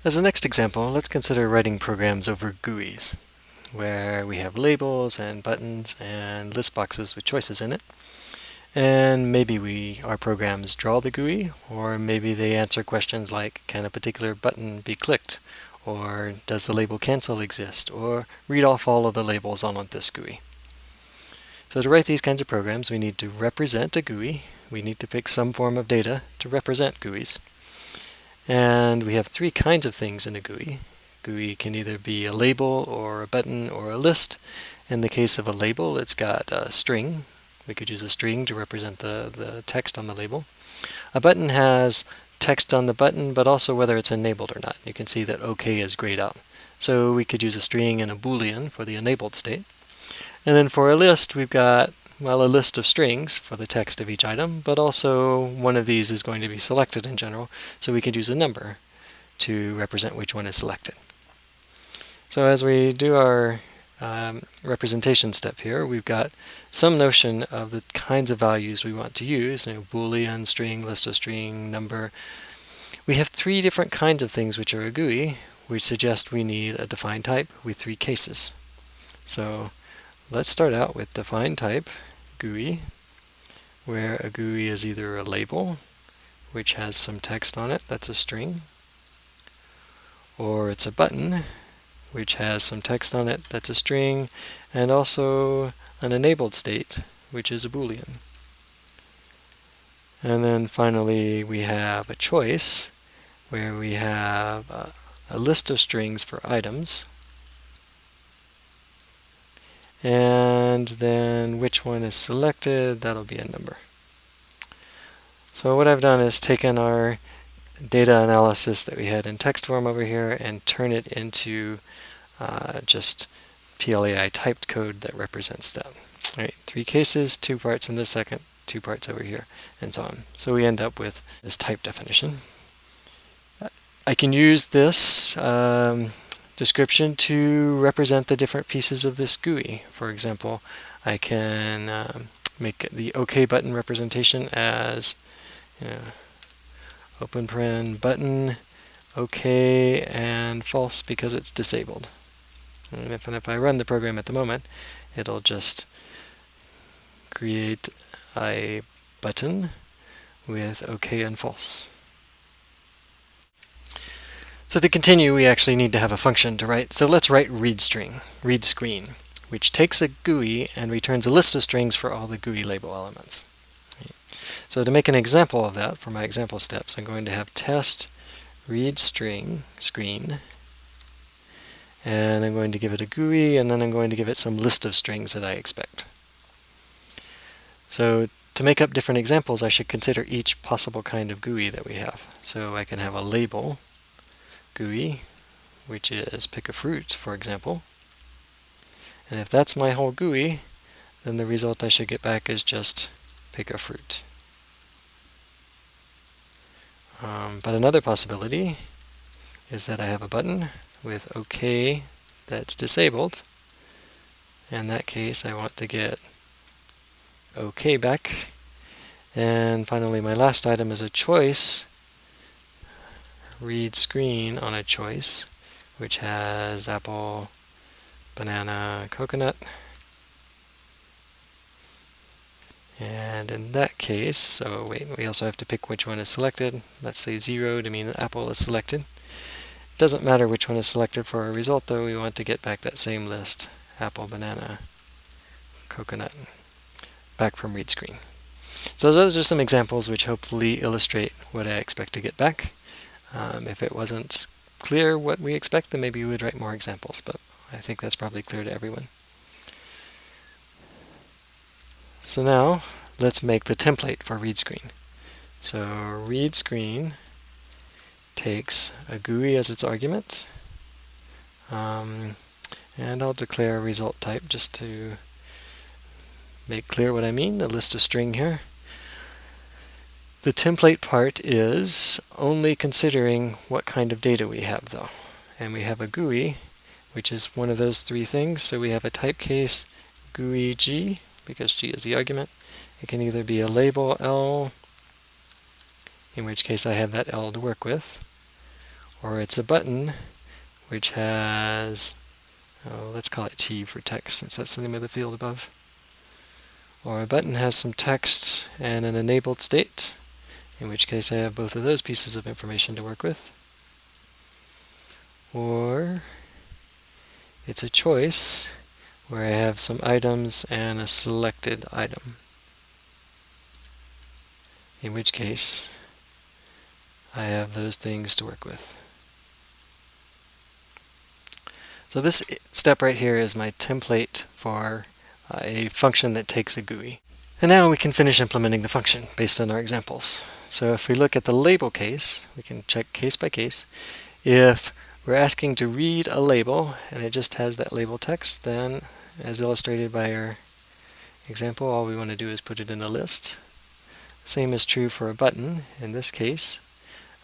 As a next example, let's consider writing programs over GUIs, where we have labels and buttons and list boxes with choices in it. And maybe our programs draw the GUI, or maybe they answer questions like, can a particular button be clicked? Or does the label cancel exist? Or read off all of the labels on this GUI. So to write these kinds of programs, we need to represent a GUI. We need to pick some form of data to represent GUIs. And we have three kinds of things in a GUI. GUI can either be a label or a button or a list. In the case of a label, it's got a string. We could use a string to represent the text on the label. A button has text on the button, but also whether it's enabled or not. You can see that OK is grayed out. So we could use a string and a Boolean for the enabled state. And then for a list, we've got, well, a list of strings for the text of each item, but also one of these is going to be selected in general, so we could use a number to represent which one is selected. So as we do our representation step here, we've got some notion of the kinds of values we want to use, Boolean, string, list of string, number. We have three different kinds of things which are a GUI, which suggest we need a defined type with three cases. So let's start out with defined type GUI, where a GUI is either a label, which has some text on it, that's a string, or it's a button, which has some text on it, that's a string, and also an enabled state, which is a Boolean. And then finally we have a choice, where we have a list of strings for items, and then which one is selected, that'll be a number. So what I've done is taken our data analysis that we had in text form over here and turn it into just PLAI typed code that represents that. All right, three cases, 2 parts in this second, 2 parts over here, and so on. So we end up with this type definition. I can use this description to represent the different pieces of this GUI. For example, I can make the OK button representation as open paren button, OK, and false because it's disabled. And if I run the program at the moment, it'll just create a button with OK and false. So to continue, we actually need to have a function to write. So let's write readScreen, which takes a GUI and returns a list of strings for all the GUI label elements. So to make an example of that for my example steps, I'm going to have test readScreen, and I'm going to give it a GUI, and then I'm going to give it some list of strings that I expect. So to make up different examples, I should consider each possible kind of GUI that we have. So I can have a label GUI, which is pick a fruit, for example. And if that's my whole GUI, then the result I should get back is just pick a fruit. But another possibility is that I have a button with OK that's disabled. In that case, I want to get OK back. And finally, my last item is a choice, read screen on a choice, which has apple, banana, coconut. And in that case, so wait, we also have to pick which one is selected. Let's say 0 to mean that apple is selected. It doesn't matter which one is selected for our result, though. We want to get back that same list, apple, banana, coconut, back from read screen. So those are some examples which hopefully illustrate what I expect to get back. If it wasn't clear what we expect, then maybe we would write more examples, but I think that's probably clear to everyone. So now, let's make the template for readScreen. So readScreen takes a GUI as its argument, and I'll declare a result type just to make clear what I mean, a list of string here. The template part is only considering what kind of data we have, though. And we have a GUI, which is one of those three things. So we have a type case GUI G, because G is the argument. It can either be a label L, in which case I have that L to work with, or it's a button which has, let's call it T for text since that's the name of the field above. Or a button has some text and an enabled state, in which case I have both of those pieces of information to work with. Or it's a choice where I have some items and a selected item, in which case I have those things to work with. So this step right here is my template for a function that takes a GUI. And now we can finish implementing the function based on our examples. So if we look at the label case, we can check case by case. If we're asking to read a label and it just has that label text, then as illustrated by our example, all we want to do is put it in a list. Same is true for a button. In this case,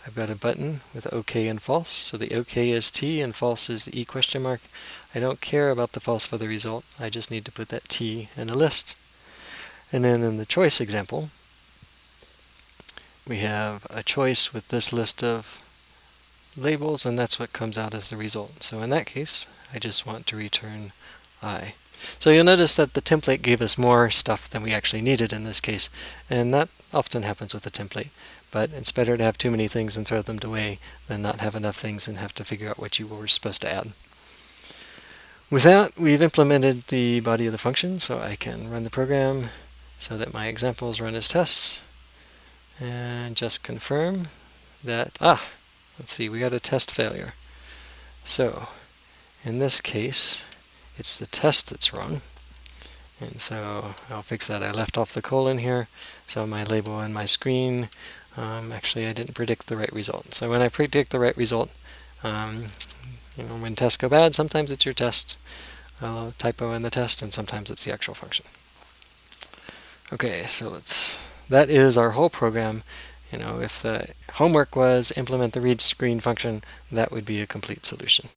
I've got a button with OK and false. So the OK is T and false is E question mark. I don't care about the false for the result. I just need to put that T in a list. And then in the choice example, we have a choice with this list of labels, and that's what comes out as the result. So in that case, I just want to return I. So you'll notice that the template gave us more stuff than we actually needed in this case, and that often happens with a template. But it's better to have too many things and throw them away than not have enough things and have to figure out what you were supposed to add. With that, we've implemented the body of the function, so I can run the program so that my examples run as tests, and just confirm that, let's see, we got a test failure. So in this case, it's the test that's wrong. And so I'll fix that. I left off the colon here, so my label and my screen, actually I didn't predict the right result. So when I predict the right result, when tests go bad, sometimes it's your test typo in the test, and sometimes it's the actual function. Okay, so that is our whole program. If the homework was implement the read screen function, that would be a complete solution.